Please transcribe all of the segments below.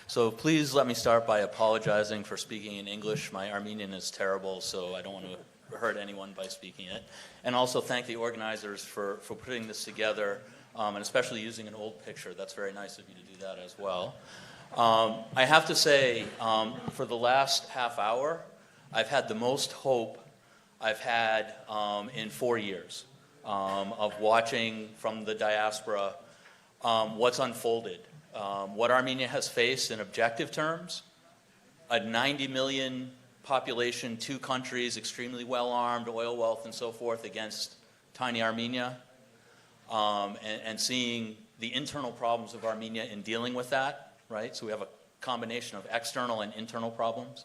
So please let me start by apologizing for speaking in English. My Armenian is terrible, so I don't want to hurt anyone by speaking it. And also thank the organizers for putting this together, and especially using an old picture. That's very nice of you to do that as well. I have to say, for the last half hour, I've had the most hope I've had in 4 years of watching from the diaspora what's unfolded. What Armenia has faced in objective terms, a 90 million population, 2 countries, extremely well-armed, oil wealth and so forth against tiny Armenia, and seeing the internal problems of Armenia in dealing with that, right? So we have a combination of external and internal problems.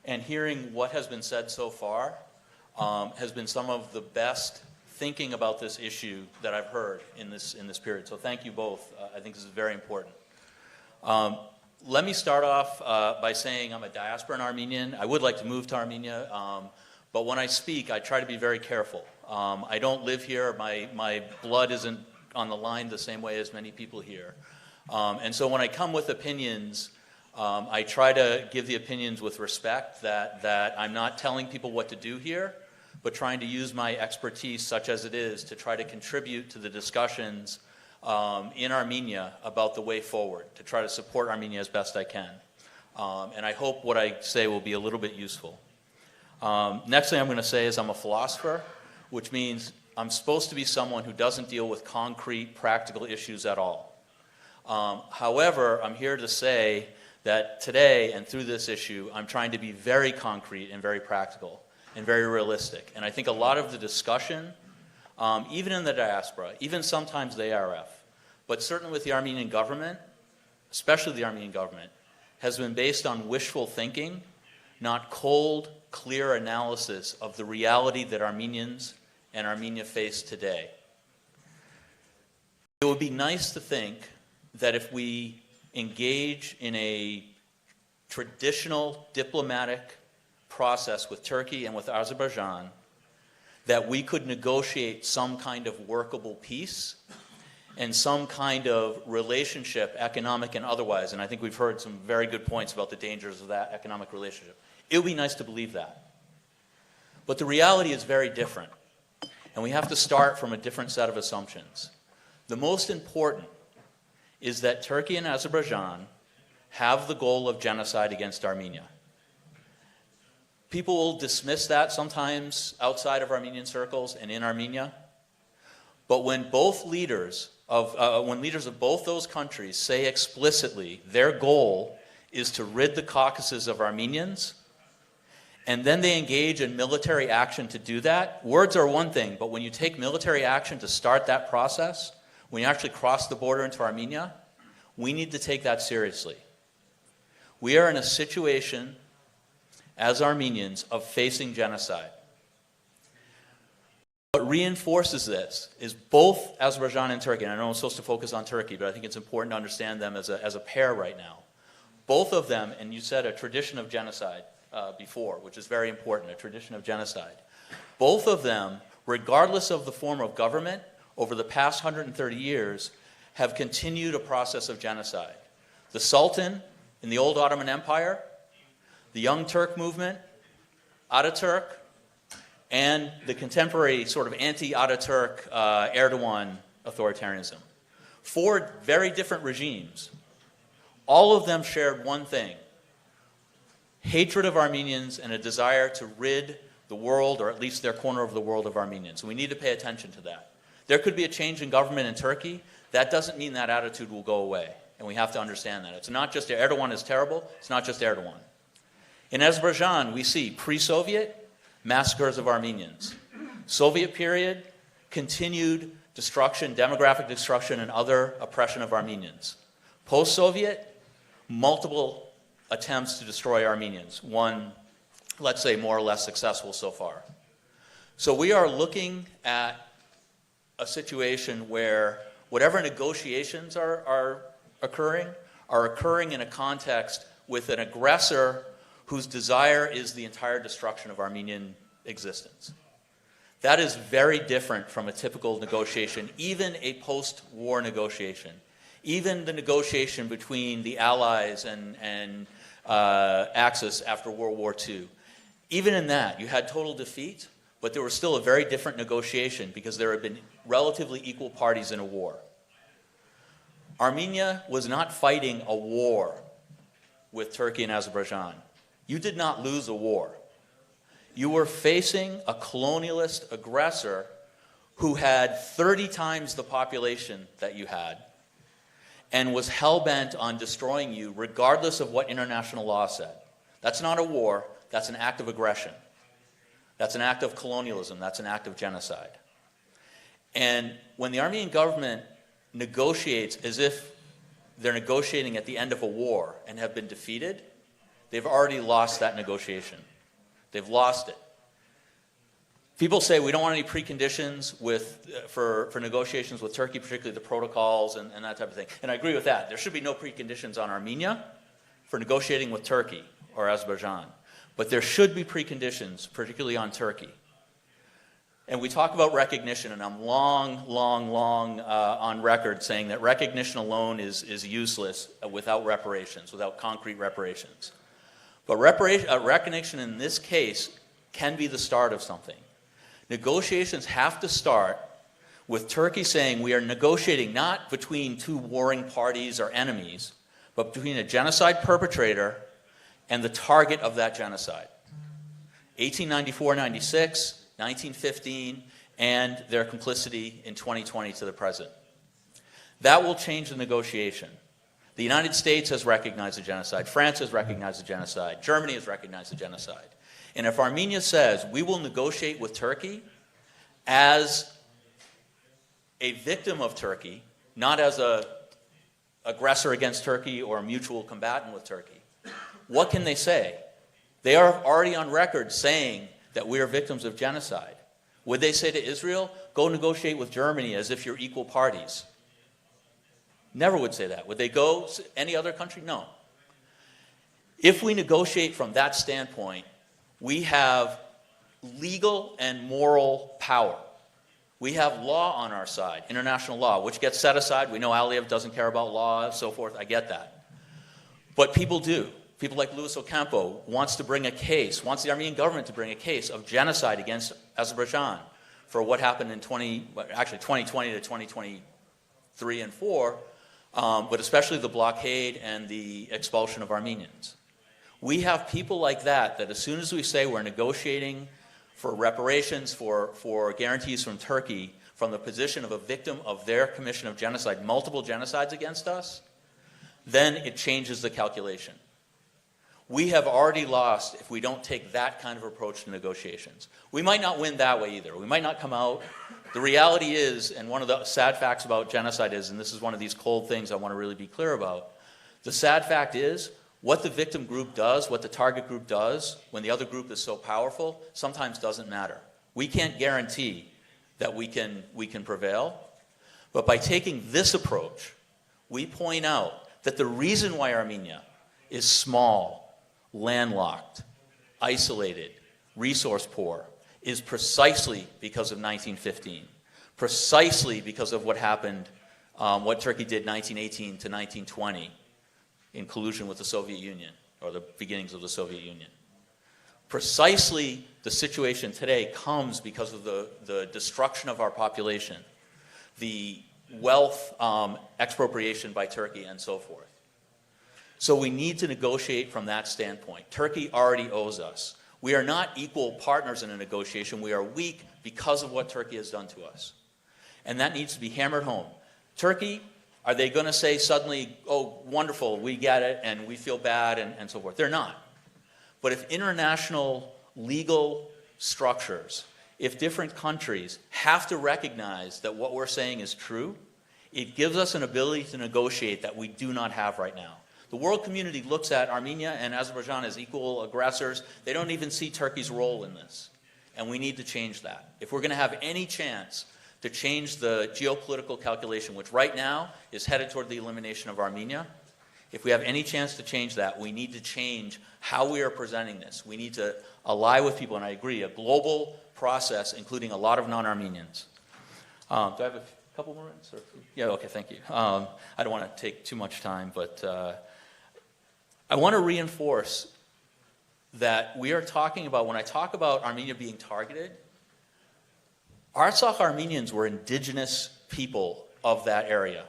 And hearing what has been said so far has been some of the best thinking about this issue that I've heard in this period. So thank you both. I think this is very important. Let me start off by saying I'm a diasporan Armenian. I would like to move to Armenia, but when I speak, I try to be very careful. I don't live here. My blood isn't on the line the same way as many people here. And so when I come with opinions, I try to give the opinions with respect, that I'm not telling people what to do here, but trying to use my expertise, such as it is, to try to contribute to the discussions in Armenia about the way forward, to try to support Armenia as best I can. And I hope what I say will be a little bit useful. Next thing I'm going to say is I'm a philosopher, which means I'm supposed to be someone who doesn't deal with concrete, practical issues at all. However, I'm here to say that today and through this issue, I'm trying to be very concrete and very practical and very realistic. And I think a lot of the discussion, even in the diaspora, even sometimes the ARF, but certainly with the Armenian government, especially the Armenian government, has been based on wishful thinking, not cold, clear analysis of the reality that Armenians and Armenia face today. It would be nice to think that if we engage in a traditional diplomatic process with Turkey and with Azerbaijan, that we could negotiate some kind of workable peace and some kind of relationship, economic and otherwise. And I think we've heard some very good points about the dangers of that economic relationship. It would be nice to believe that. But the reality is very different. And we have to start from a different set of assumptions. The most important is that Turkey and Azerbaijan have the goal of genocide against Armenia. People will dismiss that sometimes outside of Armenian circles and in Armenia. But when leaders of both those countries say explicitly their goal is to rid the Caucasus of Armenians, and then they engage in military action to do that, words are one thing, but when you take military action to start that process, when you actually cross the border into Armenia, we need to take that seriously. We are in a situation as Armenians of facing genocide. What reinforces this is both Azerbaijan and Turkey, and I know I'm supposed to focus on Turkey, but I think it's important to understand them as a pair right now. Both of them, and you said a tradition of genocide before, which is very important, a tradition of genocide. Both of them, regardless of the form of government, over the past 130 years, have continued a process of genocide. The Sultan in the old Ottoman Empire, the Young Turk movement, Ataturk, and the contemporary sort of anti-Ataturk Erdogan authoritarianism. 4 very different regimes. All of them shared one thing: hatred of Armenians and a desire to rid the world, or at least their corner of the world, of Armenians. We need to pay attention to that. There could be a change in government in Turkey. That doesn't mean that attitude will go away, and we have to understand that. It's not just Erdogan is terrible, it's not just Erdogan. In Azerbaijan, we see pre-Soviet massacres of Armenians. Soviet period, continued destruction, demographic destruction, and other oppression of Armenians. Post-Soviet, multiple attempts to destroy Armenians. One, let's say, more or less successful so far. So we are looking at a situation where whatever negotiations are occurring in a context with an aggressor whose desire is the entire destruction of Armenian existence. That is very different from a typical negotiation, even a post-war negotiation. even the negotiation between the Allies and Axis after World War II, even in that, you had total defeat, but there was still a very different negotiation because there had been relatively equal parties in a war. Armenia was not fighting a war with Turkey and Azerbaijan. You did not lose a war. You were facing a colonialist aggressor who had 30 times the population that you had and was hell-bent on destroying you regardless of what international law said. That's not a war, that's an act of aggression. That's an act of colonialism, that's an act of genocide. And when the Armenian government negotiates as if they're negotiating at the end of a war and have been defeated, they've already lost that negotiation. They've lost it. People say we don't want any preconditions for negotiations with Turkey, particularly the protocols and that type of thing. And I agree with that. There should be no preconditions on Armenia for negotiating with Turkey or Azerbaijan. But there should be preconditions, particularly on Turkey. And we talk about recognition, and I'm long on record saying that recognition alone is useless without reparations, without concrete reparations. But recognition in this case can be the start of something. Negotiations have to start with Turkey saying we are negotiating not between two warring parties or enemies, but between a genocide perpetrator and the target of that genocide. 1894-96, 1915, and their complicity in 2020 to the present. That will change the negotiation. The United States has recognized the genocide. France has recognized the genocide. Germany has recognized the genocide. And if Armenia says we will negotiate with Turkey as a victim of Turkey, not as an aggressor against Turkey or a mutual combatant with Turkey, what can they say? They are already on record saying that we are victims of genocide. Would they say to Israel, go negotiate with Germany as if you're equal parties? Never would say that. Would they go any other country? No. If we negotiate from that standpoint, we have legal and moral power. We have law on our side, international law, which gets set aside. We know Aliyev doesn't care about law, so forth. I get that. But people do. People like Luis Ocampo wants to bring a case, wants the Armenian government to bring a case of genocide against Azerbaijan for what happened in 2020 to 2023 and 4, but especially the blockade and the expulsion of Armenians. We have people like that as soon as we say we're negotiating for reparations, for guarantees from Turkey, from the position of a victim of their commission of genocide, multiple genocides against us, then it changes the calculation. We have already lost if we don't take that kind of approach to negotiations. We might not win that way either. We might not come out. The reality is, and one of the sad facts about genocide is, and this is one of these cold things I want to really be clear about, the sad fact is, what the victim group does, what the target group does, when the other group is so powerful, sometimes doesn't matter. We can't guarantee that we can prevail, but by taking this approach, we point out that the reason why Armenia is small, landlocked, isolated, resource poor, is precisely because of 1915, precisely because of what happened, what Turkey did 1918 to 1920 in collusion with the Soviet Union, or the beginnings of the Soviet Union. Precisely the situation today comes because of the destruction of our population, the wealth expropriation by Turkey, and so forth. So we need to negotiate from that standpoint. Turkey already owes us. We are not equal partners in a negotiation. We are weak because of what Turkey has done to us. And that needs to be hammered home. Turkey, are they going to say suddenly, oh, wonderful, we get it, and we feel bad, and so forth? They're not. But if international legal structures, if different countries have to recognize that what we're saying is true, it gives us an ability to negotiate that we do not have right now. The world community looks at Armenia and Azerbaijan as equal aggressors. They don't even see Turkey's role in this. And we need to change that. If we're going to have any chance to change the geopolitical calculation, which right now is headed toward the elimination of Armenia, if we have any chance to change that, we need to change how we are presenting this. We need to ally with people, and I agree, a global process, including a lot of non-Armenians. Do I have couple more minutes? Or, yeah, okay, thank you. I don't want to take too much time, but I want to reinforce that we are talking about, when I talk about Armenia being targeted, Artsakh Armenians were indigenous people of that area.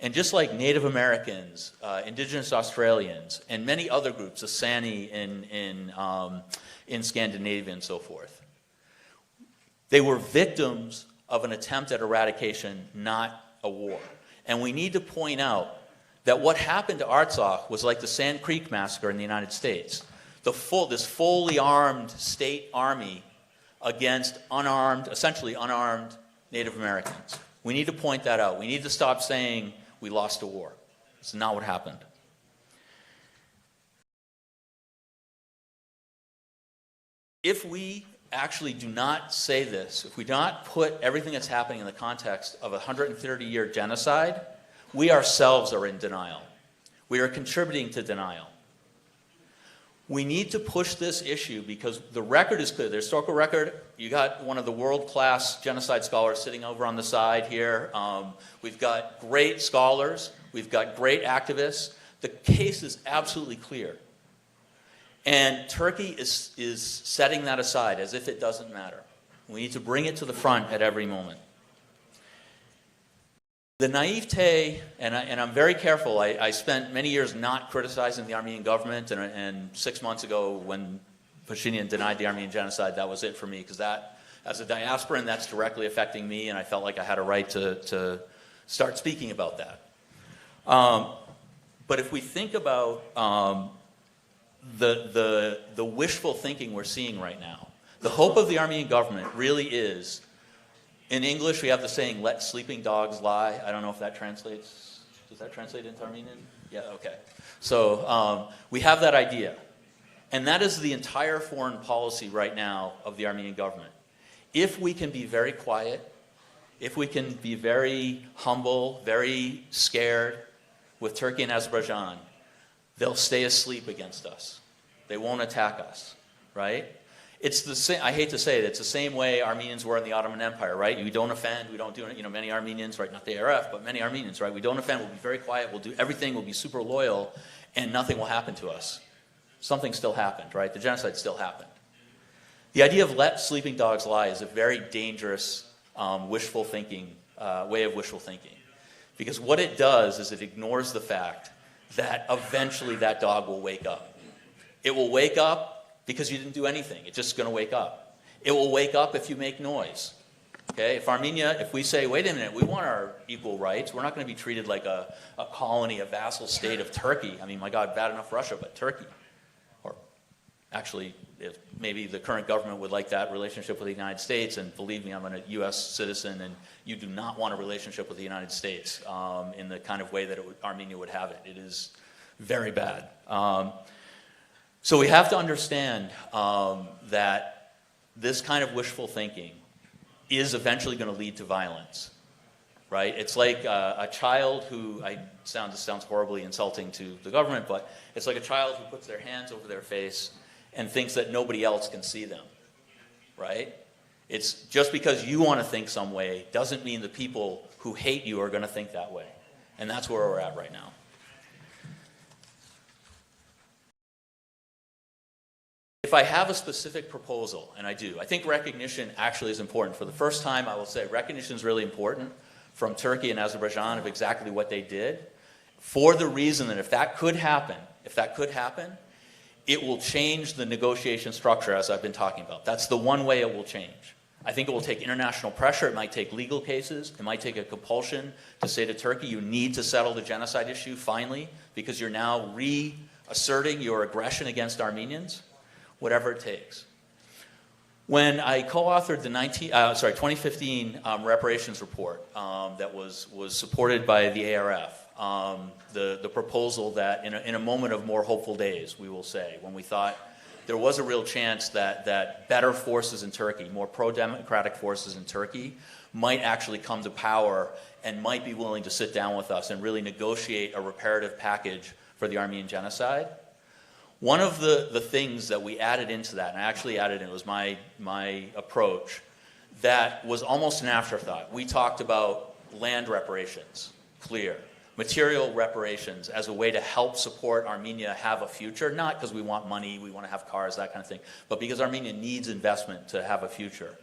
And just like Native Americans, indigenous Australians, and many other groups, the Sani in Scandinavia and so forth, they were victims of an attempt at eradication, not a war. And we need to point out that what happened to Artsakh was like the Sand Creek Massacre in the United States. This fully armed state army against essentially unarmed Native Americans. We need to point that out. We need to stop saying we lost a war. It's not what happened. If we actually do not say this, if we do not put everything that's happening in the context of a 130-year genocide, we ourselves are in denial. We are contributing to denial. We need to push this issue because the record is clear. The historical record, you got one of the world-class genocide scholars sitting over on the side here. We've got great scholars. We've got great activists. The case is absolutely clear. And Turkey is setting that aside as if it doesn't matter. We need to bring it to the front at every moment. The naivete, and I'm very careful, I spent many years not criticizing the Armenian government, and 6 months ago when Pashinyan denied the Armenian genocide, that was it for me, because that, as a diasporan, that's directly affecting me, and I felt like I had a right to start speaking about that. But if we think about the wishful thinking we're seeing right now, the hope of the Armenian government really is, in English, we have the saying, let sleeping dogs lie. I don't know if that translates. Does that translate into Armenian? Yeah, okay. So we have that idea. And that is the entire foreign policy right now of the Armenian government. If we can be very quiet, if we can be very humble, very scared with Turkey and Azerbaijan, they'll stay asleep against us. They won't attack us, right? It's the same, I hate to say it, it's the same way Armenians were in the Ottoman Empire, right? We don't offend, we don't do it, many Armenians, right, not the ARF, but many Armenians, right? We don't offend, we'll be very quiet, we'll do everything, we'll be super loyal, and nothing will happen to us. Something still happened, right? The genocide still happened. The idea of let sleeping dogs lie is a very dangerous wishful thinking, way of wishful thinking. Because what it does is it ignores the fact that eventually that dog will wake up. It will wake up because you didn't do anything. It's just going to wake up. It will wake up if you make noise. Okay? If we say, wait a minute, we want our equal rights, we're not going to be treated like a colony, a vassal state of Turkey. I mean, my God, bad enough Russia, but Turkey. Or actually, if maybe the current government would like that relationship with the United States, and believe me, I'm a U.S. citizen, and you do not want a relationship with the United States in the kind of way that Armenia would have it. It is very bad. So we have to understand that this kind of wishful thinking is eventually going to lead to violence, right? It's like a child who, this sounds horribly insulting to the government, but it's like a child who puts their hands over their face and thinks that nobody else can see them, right? It's just because you want to think some way doesn't mean the people who hate you are going to think that way. And that's where we're at right now. If I have a specific proposal, and I do, I think recognition actually is important. For the first time, I will say recognition is really important from Turkey and Azerbaijan of exactly what they did, for the reason that if that could happen, it will change the negotiation structure as I've been talking about. That's the one way it will change. I think it will take international pressure. It might take legal cases. It might take a compulsion to say to Turkey, you need to settle the genocide issue finally, because you're now reasserting your aggression against Armenians. Whatever it takes. When I co-authored the 2015 reparations report that was supported by the ARF, the proposal that in a moment of more hopeful days, we will say, when we thought there was a real chance that better forces in Turkey, more pro-democratic forces in Turkey, might actually come to power and might be willing to sit down with us and really negotiate a reparative package for the Armenian genocide. One of the things that we added into that, and I actually added it was my approach, that was almost an afterthought. We talked about land reparations, clear. Material reparations as a way to help support Armenia have a future, not because we want money, we want to have cars, that kind of thing, but because Armenia needs investment to have a future.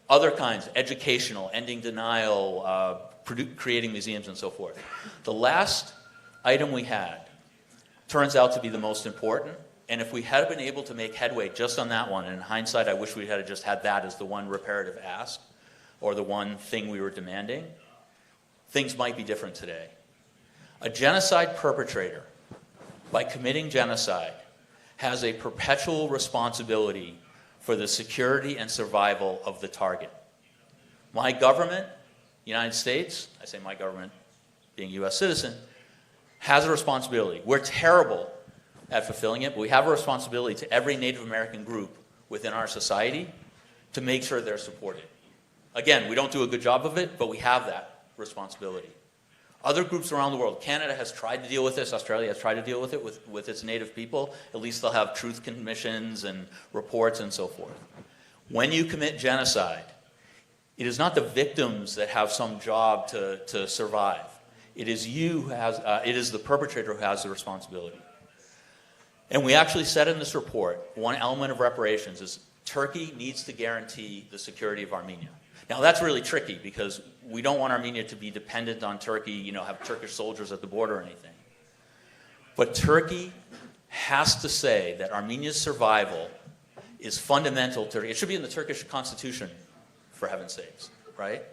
Other kinds, educational, ending denial, creating museums and so forth. The last item we had turns out to be the most important, and if we had been able to make headway just on that one, and in hindsight I wish we had just had that as the one reparative ask, or the one thing we were demanding, things might be different today. A genocide perpetrator, by committing genocide, has a perpetual responsibility for the security and survival of the target. My government, United States, I say my government being a US citizen, has a responsibility. We're terrible at fulfilling it, but we have a responsibility to every Native American group within our society to make sure they're supported. Again, we don't do a good job of it, but we have that responsibility. Other groups around the world, Canada has tried to deal with this, Australia has tried to deal with it with its native people. At least they'll have truth commissions and reports and so forth. When you commit genocide, it is not the victims that have some job to survive. It is you who has, it is the perpetrator who has the responsibility. And we actually said in this report, one element of reparations is Turkey needs to guarantee the security of Armenia. Now that's really tricky because we don't want Armenia to be dependent on Turkey, have Turkish soldiers at the border or anything. But Turkey has to say that Armenia's survival is fundamental to it. Should be in the Turkish constitution, for heaven's sakes, right?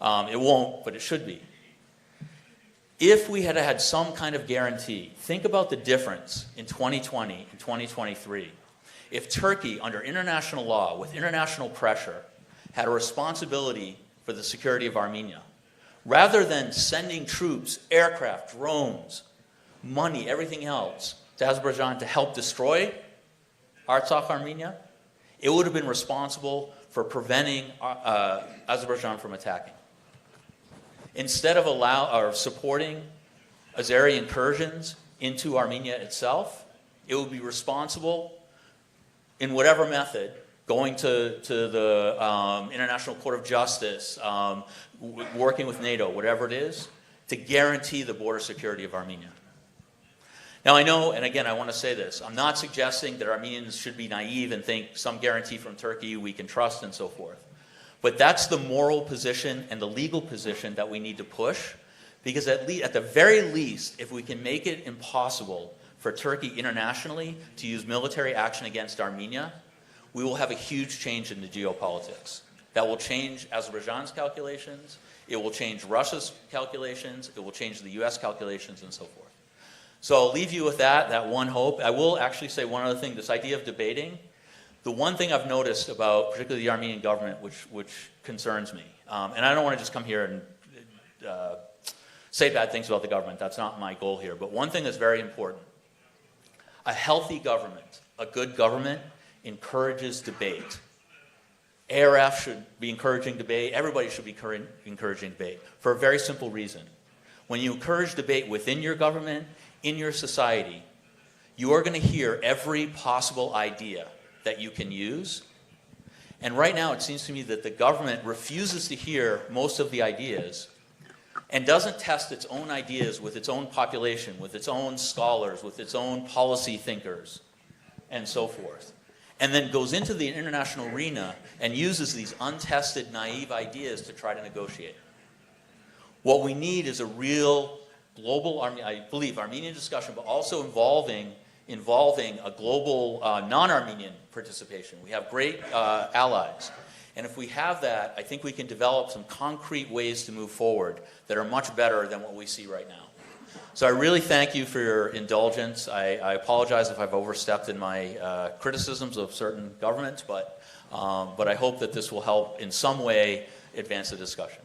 It won't, but it should be. If we had had some kind of guarantee, think about the difference in 2020 and 2023. If Turkey, under international law, with international pressure, had a responsibility for the security of Armenia, rather than sending troops, aircraft, drones, money, everything else to Azerbaijan to help destroy Artsakh, Armenia, it would have been responsible for preventing Azerbaijan from attacking. Instead of supporting Azeri incursions into Armenia itself, it would be responsible in whatever method, going to the International Court of Justice, working with NATO, whatever it is, to guarantee the border security of Armenia. Now I know, and again I want to say this, I'm not suggesting that Armenians should be naive and think some guarantee from Turkey we can trust and so forth. But that's the moral position and the legal position that we need to push, because at the very least, if we can make it impossible for Turkey internationally to use military action against Armenia, we will have a huge change in the geopolitics. That will change Azerbaijan's calculations, it will change Russia's calculations, it will change the US calculations and so forth. So I'll leave you with that one hope. I will actually say one other thing, this idea of debating. The one thing I've noticed about particularly the Armenian government which concerns me, and I don't want to just come here and say bad things about the government, that's not my goal here, but one thing that's very important, a healthy government, a good government, encourages debate. ARF should be encouraging debate. Everybody should be encouraging debate for a very simple reason. When you encourage debate within your government, in your society, you are going to hear every possible idea that you can use. And right now it seems to me that the government refuses to hear most of the ideas and doesn't test its own ideas with its own population, with its own scholars, with its own policy thinkers, and so forth. And then goes into the international arena and uses these untested, naive ideas to try to negotiate. What we need is a real global, I believe, Armenian discussion, but also involving a global non-Armenian participation. We have great allies. And if we have that, I think we can develop some concrete ways to move forward that are much better than what we see right now. So I really thank you for your indulgence. I apologize if I've overstepped in my criticisms of certain governments, but I hope that this will help in some way advance the discussion.